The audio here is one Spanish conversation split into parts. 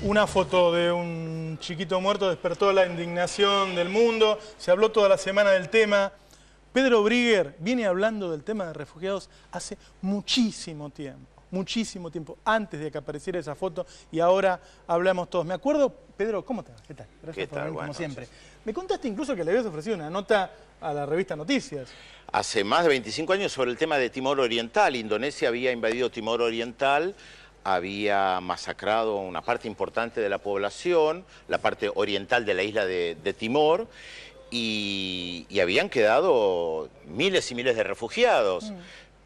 Una foto de un chiquito muerto despertó la indignación del mundo. Se habló toda la semana del tema. Pedro Brigger viene hablando del tema de refugiados hace muchísimo tiempo, antes de que apareciera esa foto, y ahora hablamos todos. Me acuerdo, Pedro, ¿cómo te va? ¿Qué tal? Gracias por venir, como siempre. Me contaste incluso que le habías ofrecido una nota a la revista Noticias. Hace más de 25 años sobre el tema de Timor Oriental. Indonesia había invadido Timor Oriental, había masacrado una parte importante de la población, la parte oriental de la isla de Timor, y habían quedado miles y miles de refugiados.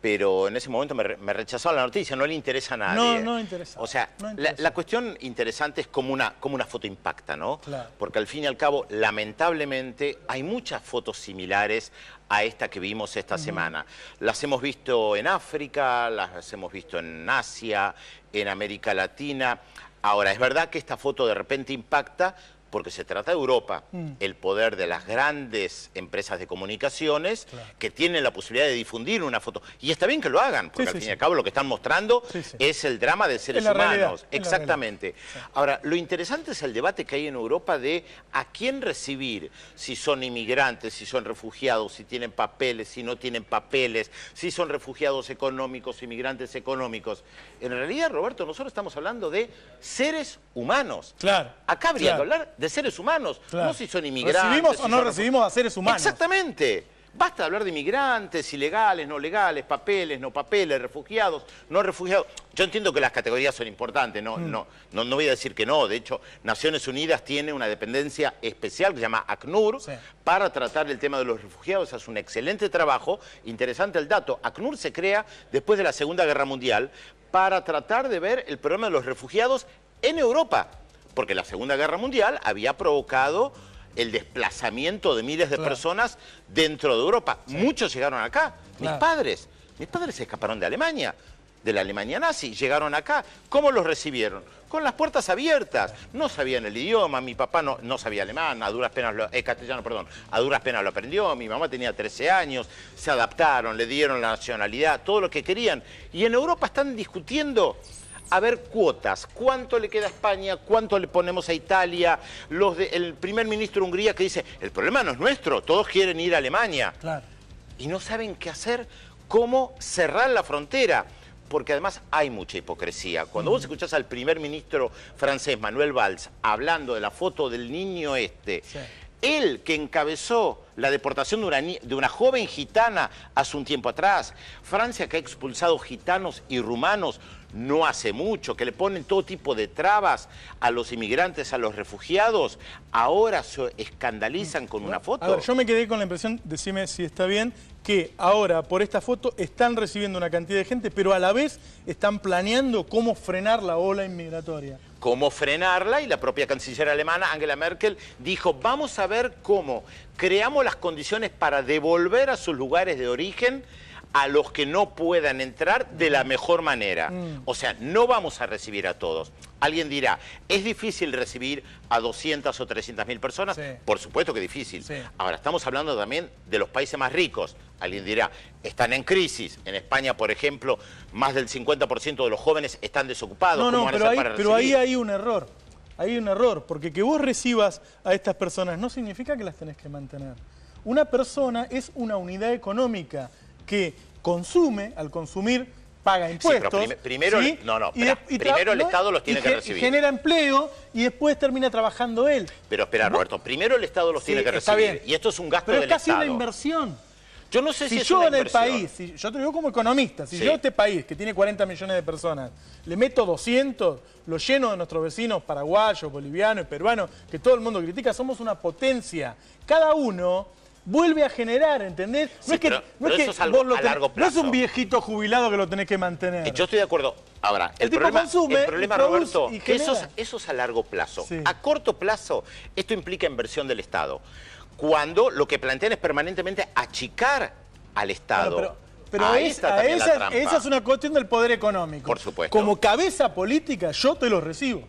Pero en ese momento me rechazaron la noticia, no le interesa a nadie. No interesa. O sea, la cuestión interesante es cómo una foto impacta, ¿no? Claro. Porque al fin y al cabo, lamentablemente, hay muchas fotos similares a esta que vimos esta semana. Las hemos visto en África, las hemos visto en Asia, en América Latina. Ahora, es verdad que esta foto de repente impacta porque se trata de Europa, el poder de las grandes empresas de comunicaciones que tienen la posibilidad de difundir una foto. Y está bien que lo hagan, porque al fin y al cabo lo que están mostrando es el drama de seres humanos. Exactamente. Ahora, lo interesante es el debate que hay en Europa de a quién recibir, si son inmigrantes, si son refugiados, si tienen papeles, si no tienen papeles, si son refugiados económicos, inmigrantes económicos. En realidad, Roberto, nosotros estamos hablando de seres humanos. Claro. Acá habría que hablar de seres humanos, no si son inmigrantes. ¿Recibimos o no recibimos a seres humanos? Exactamente. Basta hablar de inmigrantes, ilegales, no legales, papeles, no papeles, refugiados, no refugiados. Yo entiendo que las categorías son importantes, no voy a decir que no. De hecho, Naciones Unidas tiene una dependencia especial que se llama ACNUR para tratar el tema de los refugiados. Hace un excelente trabajo. Interesante el dato. ACNUR se crea después de la Segunda Guerra Mundial para tratar de ver el problema de los refugiados en Europa. Porque la Segunda Guerra Mundial había provocado el desplazamiento de miles de personas dentro de Europa. Muchos llegaron acá. Mis padres se escaparon de Alemania, de la Alemania nazi, llegaron acá. ¿Cómo los recibieron? Con las puertas abiertas. No sabían el idioma, mi papá no sabía alemán, a duras penas castellano, perdón, a duras penas lo aprendió, mi mamá tenía 13 años, se adaptaron, le dieron la nacionalidad, todo lo que querían. Y en Europa están discutiendo a ver cuotas, cuánto le queda a España, cuánto le ponemos a Italia, el primer ministro de Hungría que dice, el problema no es nuestro, todos quieren ir a Alemania. Claro. Y no saben qué hacer, cómo cerrar la frontera, porque además hay mucha hipocresía. Cuando vos escuchás al primer ministro francés, Manuel Valls, hablando de la foto del niño él que encabezó la deportación de una joven gitana hace un tiempo atrás, Francia que ha expulsado gitanos y rumanos no hace mucho, que le ponen todo tipo de trabas a los inmigrantes, a los refugiados, ahora se escandalizan con una foto. A ver, yo me quedé con la impresión, decime si está bien, que ahora por esta foto están recibiendo una cantidad de gente, pero a la vez están planeando cómo frenar la ola inmigratoria. Cómo frenarla, y la propia canciller alemana, Angela Merkel, dijo, vamos a ver cómo creamos las condiciones para devolver a sus lugares de origen a los que no puedan entrar de la mejor manera. O sea, no vamos a recibir a todos. Alguien dirá, ¿es difícil recibir a 200 o 300.000 personas? Por supuesto que es difícil. Ahora, estamos hablando también de los países más ricos. Alguien dirá, están en crisis. En España, por ejemplo, más del 50% de los jóvenes están desocupados. ¿Cómo van a hacer para recibir? Pero ahí hay un error. Hay un error, porque que vos recibas a estas personas no significa que las tenés que mantener. Una persona es una unidad económica que consume, al consumir paga impuestos. Sí, pero primero el Estado los tiene que recibir. Y genera empleo y después termina trabajando él. Pero espera, Roberto, primero el Estado los tiene que recibir. Y esto es un gasto del Estado. Pero es casi una inversión. Yo no sé si es yo una en el inversión. país, yo te digo como economista, si yo a este país que tiene 40 millones de personas le meto 200, lo lleno de nuestros vecinos paraguayos, bolivianos y peruanos, que todo el mundo critica, somos una potencia. Cada uno vuelve a generar, ¿entendés? No es que eso es algo a largo plazo. No es un viejito jubilado que lo tenés que mantener. Yo estoy de acuerdo. Ahora, el problema, Roberto, que eso es a largo plazo. A corto plazo, esto implica inversión del Estado. Cuando lo que plantean es permanentemente achicar al Estado. Pero esa es una cuestión del poder económico. Por supuesto. Como cabeza política, yo te los recibo.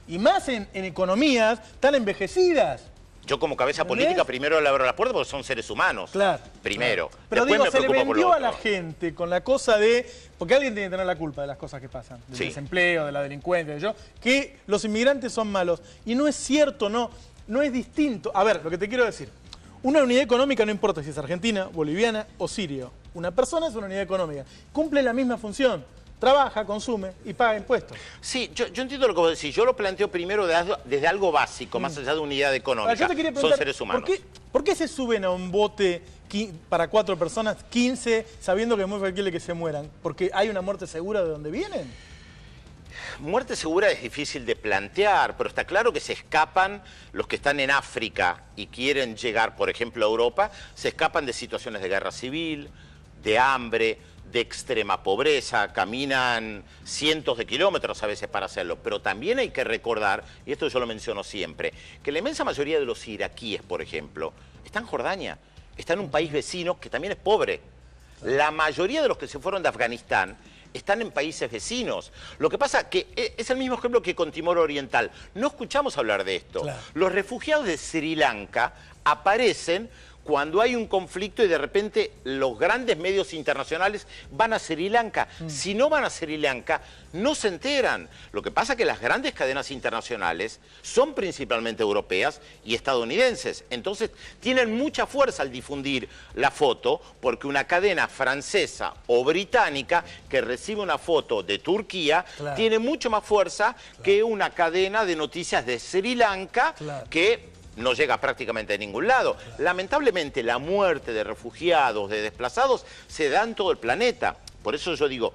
Y más en economías tan envejecidas. Yo como cabeza política primero le abro las puertas porque son seres humanos. Claro. Primero. Claro. Pero después digo, me se le preocupo por lo vendió a otro. la gente con la cosa de... Porque alguien tiene que tener la culpa de las cosas que pasan. Del Sí. desempleo, de la delincuencia, que los inmigrantes son malos. Y no es cierto, no es distinto. A ver, lo que te quiero decir. Una unidad económica no importa si es argentina, boliviana o sirio. Una persona es una unidad económica. Cumple la misma función. Trabaja, consume y paga impuestos. Sí, yo entiendo lo que vos decís. Yo lo planteo primero desde algo básico, más allá de unidad económica. Ahora, yo te quería preguntar, son seres humanos. ¿por qué se suben a un bote para 4 personas, 15, sabiendo que es muy factible que se mueran? ¿Porque hay una muerte segura de donde vienen? Muerte segura es difícil de plantear, pero está claro que se escapan los que están en África y quieren llegar, por ejemplo, a Europa, se escapan de situaciones de guerra civil, de hambre, de extrema pobreza, caminan cientos de kilómetros a veces para hacerlo, pero también hay que recordar, y esto yo lo menciono siempre, que la inmensa mayoría de los iraquíes, por ejemplo, está en Jordania, está en un país vecino que también es pobre. La mayoría de los que se fueron de Afganistán están en países vecinos. Lo que pasa que es el mismo ejemplo que con Timor Oriental. No escuchamos hablar de esto. Claro. Los refugiados de Sri Lanka aparecen cuando hay un conflicto y de repente los grandes medios internacionales van a Sri Lanka. Si no van a Sri Lanka, no se enteran. Lo que pasa es que las grandes cadenas internacionales son principalmente europeas y estadounidenses. Entonces tienen mucha fuerza al difundir la foto, porque una cadena francesa o británica que recibe una foto de Turquía tiene mucho más fuerza que una cadena de noticias de Sri Lanka que no llega prácticamente a ningún lado. Lamentablemente la muerte de refugiados, de desplazados, se da en todo el planeta. Por eso yo digo,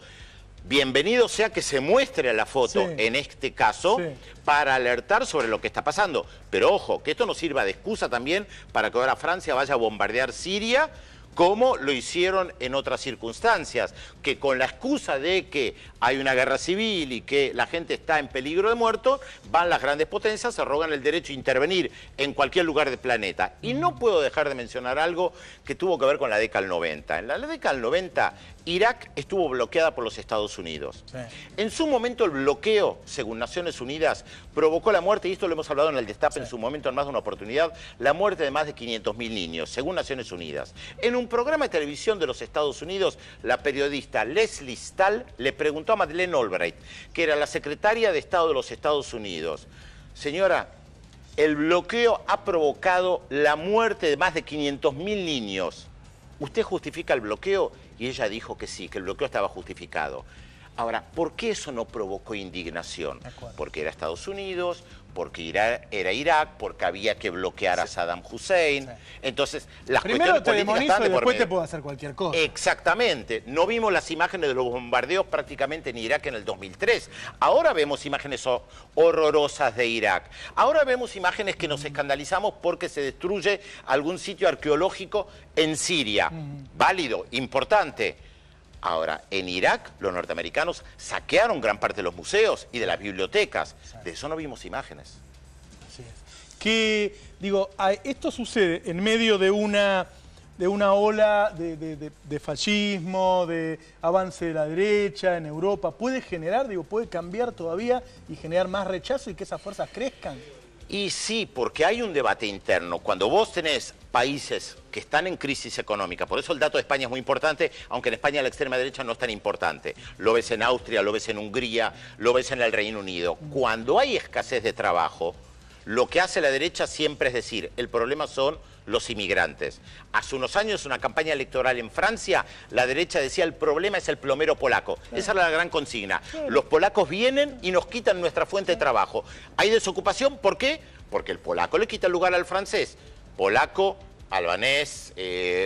bienvenido sea que se muestre la foto, en este caso, para alertar sobre lo que está pasando. Pero ojo, que esto no sirva de excusa también para que ahora Francia vaya a bombardear Siria, como lo hicieron en otras circunstancias, que con la excusa de que hay una guerra civil y que la gente está en peligro de muerto, van las grandes potencias, se arrogan el derecho a intervenir en cualquier lugar del planeta. Y no puedo dejar de mencionar algo que tuvo que ver con la década del 90. En la década del 90, Irak estuvo bloqueada por los Estados Unidos. En su momento el bloqueo, según Naciones Unidas, provocó la muerte, y esto lo hemos hablado en el Destape en su momento en más de una oportunidad, la muerte de más de 500.000 niños, según Naciones Unidas. En un programa de televisión de los Estados Unidos, la periodista Leslie Stahl le preguntó a Madeleine Albright, que era la secretaria de Estado de los Estados Unidos: señora, el bloqueo ha provocado la muerte de más de 500.000 niños. ¿Usted justifica el bloqueo? Y ella dijo que sí, que el bloqueo estaba justificado. Ahora, ¿por qué eso no provocó indignación? Porque era Estados Unidos, porque era Irak, porque había que bloquear a Saddam Hussein. Entonces, las primero cuestiones te políticas demonizo están y de por después te medio. puedo hacer cualquier cosa. Exactamente. No vimos las imágenes de los bombardeos prácticamente en Irak en el 2003. Ahora vemos imágenes horrorosas de Irak. Ahora vemos imágenes que nos escandalizamos porque se destruye algún sitio arqueológico en Siria. Válido, importante. Ahora, en Irak, los norteamericanos saquearon gran parte de los museos y de las bibliotecas. De eso no vimos imágenes. Así es. Que, digo, esto sucede en medio de una ola de fascismo, de avance de la derecha en Europa. ¿Puede generar, puede cambiar todavía y generar más rechazo y que esas fuerzas crezcan? Y sí, porque hay un debate interno. Cuando vos tenés países que están en crisis económica, por eso el dato de España es muy importante, aunque en España la extrema derecha no es tan importante. Lo ves en Austria, lo ves en Hungría, lo ves en el Reino Unido. Cuando hay escasez de trabajo, lo que hace la derecha siempre es decir, el problema son los inmigrantes. Hace unos años, una campaña electoral en Francia, la derecha decía el problema es el plomero polaco. Esa era la gran consigna. Los polacos vienen y nos quitan nuestra fuente de trabajo. Hay desocupación, ¿por qué? Porque el polaco le quita el lugar al francés. Polaco, albanés,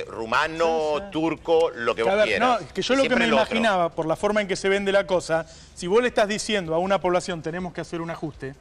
rumano, turco, lo que vos quieras. No, que yo lo que me imaginaba, por la forma en que se vende la cosa, si vos le estás diciendo a una población tenemos que hacer un ajuste,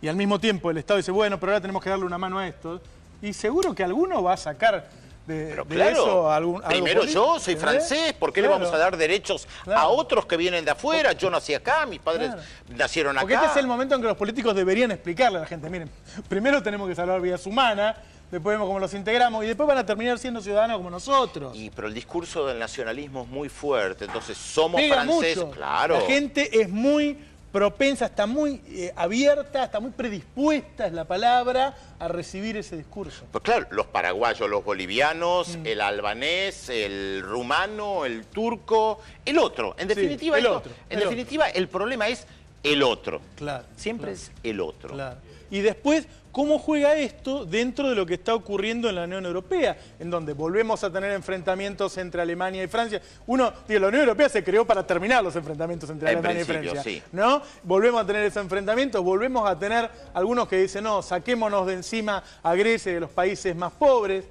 y al mismo tiempo el Estado dice, bueno, pero ahora tenemos que darle una mano a esto, y seguro que alguno va a sacar de eso algo primero político, yo soy francés, ¿por qué le vamos a dar derechos a otros que vienen de afuera? Yo nací acá, mis padres nacieron acá. Porque este es el momento en que los políticos deberían explicarle a la gente, miren, primero tenemos que salvar vidas humanas, después vemos cómo los integramos y después van a terminar siendo ciudadanos como nosotros. Pero el discurso del nacionalismo es muy fuerte, entonces somos pega franceses, mucho. claro. La gente es muy propensa, está muy abierta, está muy predispuesta, es la palabra, a recibir ese discurso. Pues claro, los paraguayos, los bolivianos, el albanés, el rumano, el turco, el otro. En definitiva, el problema es el otro. Claro. Siempre claro. es el otro. Claro. Y después, ¿cómo juega esto dentro de lo que está ocurriendo en la Unión Europea? En donde volvemos a tener enfrentamientos entre Alemania y Francia. La Unión Europea se creó para terminar los enfrentamientos entre Alemania y Francia. Sí. ¿No? Volvemos a tener esos enfrentamientos, volvemos a tener algunos que dicen, no, saquémonos de encima a Grecia y de los países más pobres.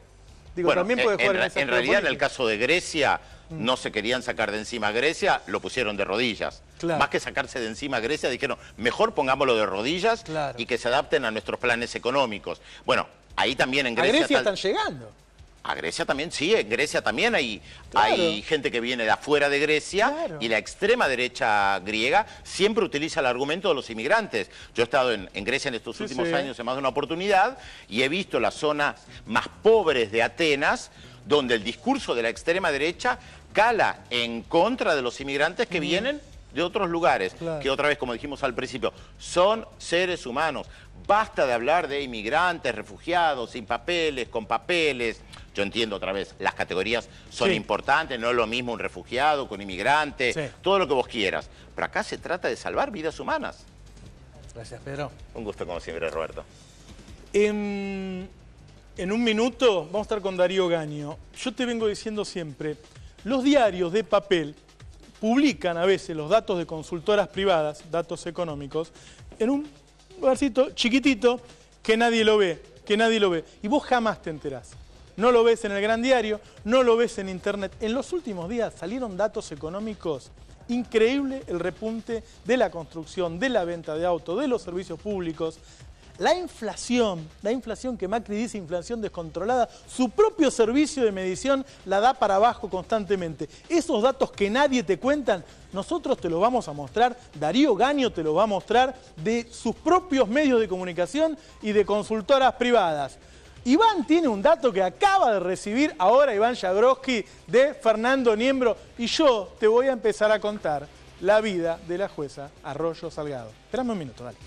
Digo, bueno, también puede jugar en realidad, en el caso de Grecia, no se querían sacar de encima a Grecia, lo pusieron de rodillas. Claro. Más que sacarse de encima a Grecia, dijeron, mejor pongámoslo de rodillas claro. y que se adapten a nuestros planes económicos. Bueno, ahí también en Grecia... A Grecia están llegando. A Grecia también, sí, en Grecia también hay gente que viene de afuera de Grecia claro. y la extrema derecha griega siempre utiliza el argumento de los inmigrantes. Yo he estado en Grecia en estos últimos años en más de una oportunidad y he visto las zonas más pobres de Atenas donde el discurso de la extrema derecha cala en contra de los inmigrantes que vienen de otros lugares, claro. que otra vez, como dijimos al principio, son seres humanos. Basta de hablar de inmigrantes, refugiados, sin papeles, con papeles. Yo entiendo otra vez, las categorías son importantes, no es lo mismo un refugiado que un inmigrante, todo lo que vos quieras. Pero acá se trata de salvar vidas humanas. Gracias, Pedro. Un gusto como siempre, Roberto. En un minuto vamos a estar con Darío Gaño. Yo te vengo diciendo siempre, los diarios de papel publican a veces los datos de consultoras privadas, datos económicos, en un lugarcito chiquitito que nadie lo ve, Y vos jamás te enterás. No lo ves en el gran diario, no lo ves en internet. En los últimos días salieron datos económicos. Increíble el repunte de la construcción, de la venta de autos, de los servicios públicos. La inflación que Macri dice inflación descontrolada, su propio servicio de medición la da para abajo constantemente. Esos datos que nadie te cuentan, nosotros te los vamos a mostrar, Darío Gaño te los va a mostrar de sus propios medios de comunicación y de consultoras privadas. Iván tiene un dato que acaba de recibir ahora Iván Jagroski de Fernando Niembro y yo te voy a empezar a contar la vida de la jueza Arroyo Salgado. Espérame un minuto, dale.